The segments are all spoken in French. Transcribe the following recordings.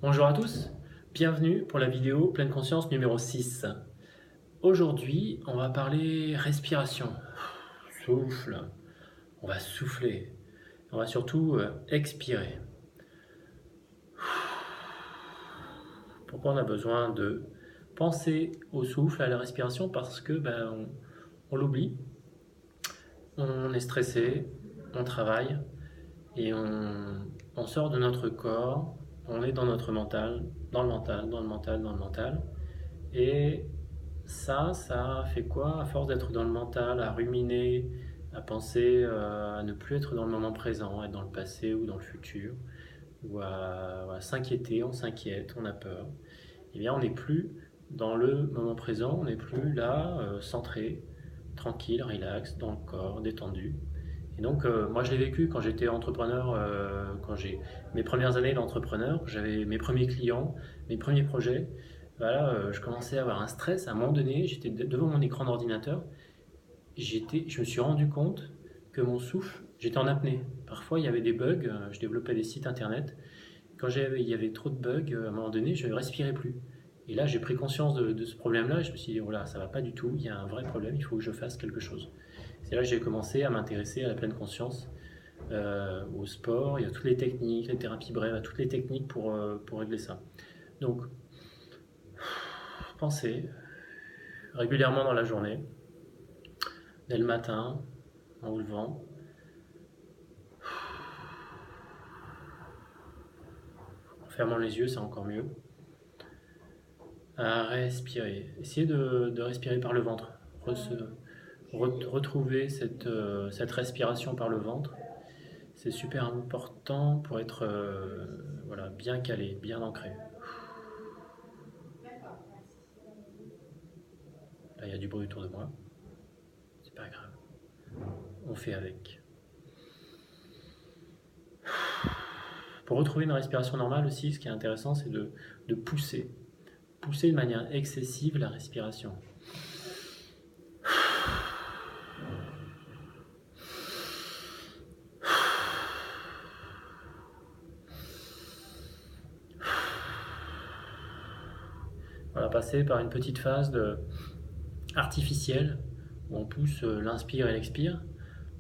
Bonjour à tous, bienvenue pour la vidéo Pleine Conscience numéro 6. Aujourd'hui, on va parler respiration. Souffle, on va souffler. On va surtout expirer. Pourquoi on a besoin de penser au souffle, à la respiration? Parce que on l'oublie, on est stressé, on travaille et on sort de notre corps, on est dans notre mental, dans le mental, dans le mental, dans le mental. Et ça fait quoi? À force d'être dans le mental, à ruminer, à penser, à ne plus être dans le moment présent, à être dans le passé ou dans le futur, ou à s'inquiéter, on s'inquiète, on a peur, eh bien on n'est plus dans le moment présent, on n'est plus là, centré, tranquille, relax, dans le corps, détendu. Et donc, moi je l'ai vécu quand j'étais entrepreneur, quand j'ai mes premières années d'entrepreneur, j'avais mes premiers clients, mes premiers projets. Voilà, je commençais à avoir un stress. À un moment donné, j'étais devant mon écran d'ordinateur. Je me suis rendu compte que mon souffle, j'étais en apnée. Parfois, il y avait des bugs. Je développais des sites internet. Quand il y avait trop de bugs, à un moment donné, je ne respirais plus. Et là, j'ai pris conscience de ce problème-là. Je me suis dit, voilà, ça va pas du tout. Il y a un vrai problème. Il faut que je fasse quelque chose. C'est là que j'ai commencé à m'intéresser à la pleine conscience, au sport, il y a toutes les techniques, les thérapies brèves, il y a toutes les techniques pour régler ça. Donc, pensez régulièrement dans la journée, dès le matin, en vous levant, en fermant les yeux, c'est encore mieux. À respirer. Essayez de respirer par le ventre. Retrouver cette respiration par le ventre. C'est super important pour être voilà, bien calé, bien ancré. Là, il y a du bruit autour de moi. C'est pas grave. On fait avec. Pour retrouver une respiration normale aussi, ce qui est intéressant, c'est de pousser. Pousser de manière excessive la respiration. On va passer par une petite phase artificielle où on pousse l'inspire et l'expire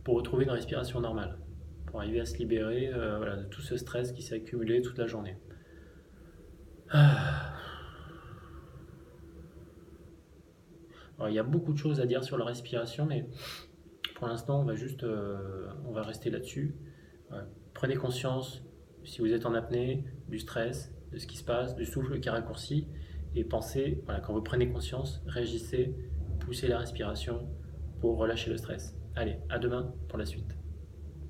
pour retrouver une respiration normale, pour arriver à se libérer voilà, de tout ce stress qui s'est accumulé toute la journée. Alors, il y a beaucoup de choses à dire sur la respiration, mais pour l'instant, on va rester là-dessus. Prenez conscience, si vous êtes en apnée, du stress, de ce qui se passe, du souffle qui raccourcit, et pensez, voilà, quand vous prenez conscience, réagissez, poussez la respiration pour relâcher le stress. Allez, à demain pour la suite.